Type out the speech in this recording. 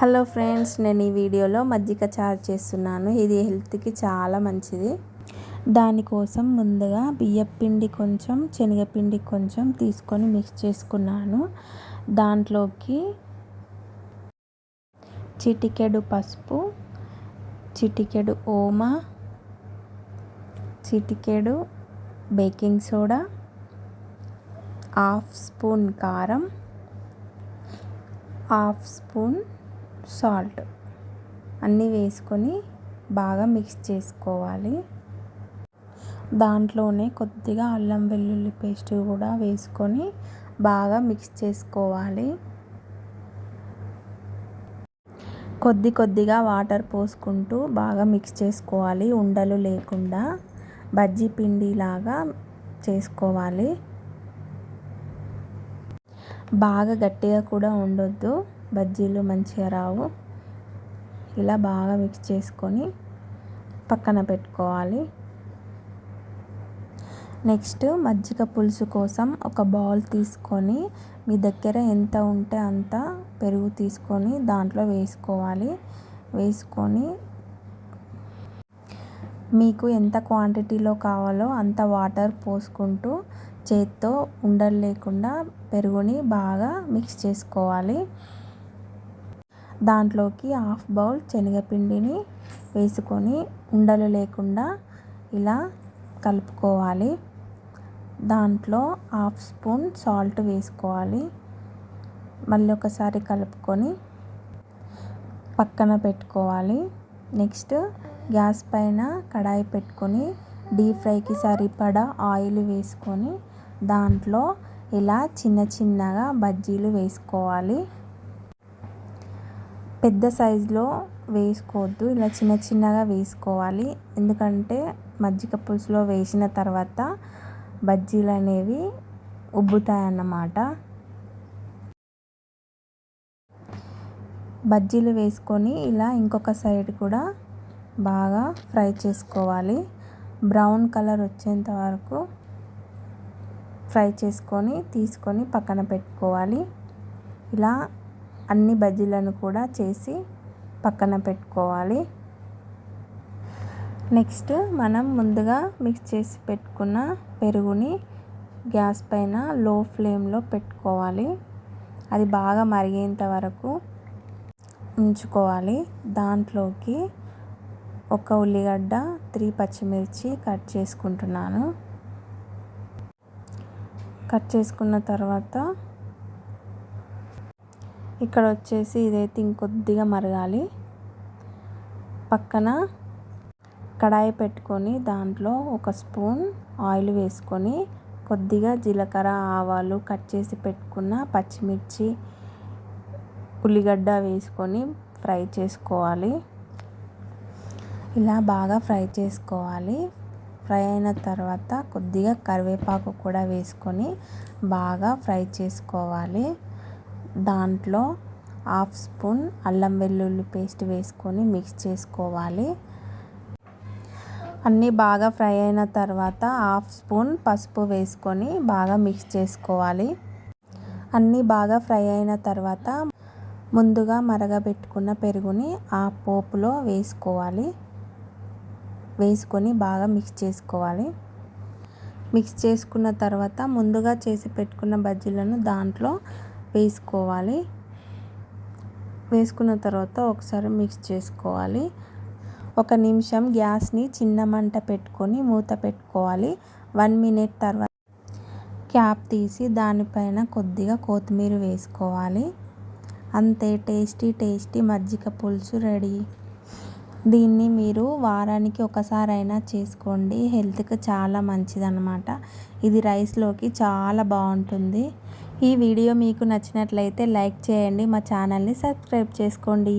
Hello friends, నేను ఈ వీడియోలో మజ్జిగ చారు చేస్తున్నాను. ఇది హెల్త్కి చాలా మంచిది. దానికోసం ముందుగా బియ్యపిండి కొంచెం, శనగపిండి కొంచెం తీసుకొని మిక్స్ చేసుకున్నాను. దాంట్లోకి చిటికెడు పసుపు, చిటికెడు ఓమా, చిటికెడు బేకింగ్ సోడా, హాఫ్ స్పూన్ కారం, హాఫ్ స్పూన్ సాల్ట్ అన్నీ వేసుకొని బాగా మిక్స్ చేసుకోవాలి. దాంట్లోనే కొద్దిగా అల్లం వెల్లుల్లి పేస్ట్ కూడా వేసుకొని బాగా మిక్స్ చేసుకోవాలి. కొద్దిగా వాటర్ పోసుకుంటూ బాగా మిక్స్ చేసుకోవాలి. ఉండలు లేకుండా బజ్జీ పిండిలాగా చేసుకోవాలి. బాగా గట్టిగా కూడా ఉండొద్దు, బజ్జీలు మంచిగా రావు. ఇలా బాగా మిక్స్ చేసుకొని పక్కన పెట్టుకోవాలి. నెక్స్ట్ మజ్జిగ పులుసు కోసం ఒక బౌల్ తీసుకొని మీ దగ్గర ఎంత ఉంటే అంత పెరుగు తీసుకొని దాంట్లో వేసుకోవాలి. వేసుకొని మీకు ఎంత క్వాంటిటీలో కావాలో అంత వాటర్ పోసుకుంటూ చేత్తో ఉండలు లేకుండా పెరుగుని బాగా మిక్స్ చేసుకోవాలి. దాంట్లోకి హాఫ్ బౌల్ శనగపిండిని వేసుకొని ఉండలు లేకుండా ఇలా కలుపుకోవాలి. దాంట్లో హాఫ్ స్పూన్ సాల్ట్ వేసుకోవాలి. మళ్ళీ ఒకసారి కలుపుకొని పక్కన పెట్టుకోవాలి. నెక్స్ట్ గ్యాస్ పైన కడాయి పెట్టుకొని డీప్ ఫ్రైకి సరిపడా ఆయిల్ వేసుకొని దాంట్లో ఇలా చిన్నగా బజ్జీలు వేసుకోవాలి. పెద్ద సైజులో వేసుకోవద్దు, ఇలా చిన్నగా వేసుకోవాలి. ఎందుకంటే మజ్జిగ పులుసులో వేసిన తర్వాత బజ్జీలు అనేవి ఉబ్బుతాయన్నమాట. బజ్జీలు వేసుకొని ఇలా ఇంకొక సైడ్ కూడా బాగా ఫ్రై చేసుకోవాలి. బ్రౌన్ కలర్ వచ్చేంత వరకు ఫ్రై చేసుకొని తీసుకొని పక్కన పెట్టుకోవాలి. ఇలా అన్ని బజ్జీలను కూడా చేసి పక్కన పెట్టుకోవాలి. నెక్స్ట్ మనం ముందుగా మిక్స్ చేసి పెట్టుకున్న పెరుగుని గ్యాస్ పైన లో ఫ్లేమ్లో పెట్టుకోవాలి. అది బాగా మరిగేంత వరకు ఉంచుకోవాలి. దాంట్లోకి ఒక ఉల్లిగడ్డ, 3 పచ్చిమిర్చి కట్ చేసుకుంటున్నాను. కట్ చేసుకున్న తర్వాత ఇక్కడ వచ్చేసి ఇదైతే ఇంకొద్దిగా మరగాలి. పక్కన కడాయి పెట్టుకొని దాంట్లో ఒక స్పూన్ ఆయిల్ వేసుకొని కొద్దిగా జీలకర్ర, ఆవాలు, కట్ చేసి పెట్టుకున్న పచ్చిమిర్చి, ఉల్లిగడ్డ వేసుకొని ఫ్రై చేసుకోవాలి. ఇలా బాగా ఫ్రై చేసుకోవాలి. ఫ్రై అయిన తర్వాత కొద్దిగా కరివేపాకు కూడా వేసుకొని బాగా ఫ్రై చేసుకోవాలి. దాంట్లో హాఫ్ స్పూన్ అల్లం వెల్లుల్లి పేస్ట్ వేసుకొని మిక్స్ చేసుకోవాలి. అన్నీ బాగా ఫ్రై అయిన తర్వాత హాఫ్ స్పూన్ పసుపు వేసుకొని బాగా మిక్స్ చేసుకోవాలి. అన్నీ బాగా ఫ్రై అయిన తర్వాత ముందుగా మరగబెట్టుకున్న పెరుగుని ఆ పోపులో వేసుకొని బాగా మిక్స్ చేసుకోవాలి. మిక్స్ చేసుకున్న తర్వాత ముందుగా చేసి పెట్టుకున్న బజ్జీలను దాంట్లో వేసుకోవాలి. వేసుకున్న తర్వాత ఒకసారి మిక్స్ చేసుకోవాలి. 1 నిమిషం గ్యాస్ని చిన్న మంట పెట్టుకొని మూత పెట్టుకోవాలి. 1 మినిట్ తర్వాత క్యాప్ తీసి దానిపైన కొద్దిగా కొత్తిమీర వేసుకోవాలి. అంతే, టేస్టీ మజ్జిగ పులుసు రెడీ. దీన్ని మీరు వారానికి ఒకసారైనా చేసుకోండి. హెల్త్కి చాలా మంచిదన్నమాట. ఇది రైస్లోకి చాలా బాగుంటుంది. ఈ వీడియో మీకు నచ్చినట్లయితే లైక్ చేయండి. మా ఛానల్ని సబ్స్క్రైబ్ చేసుకోండి.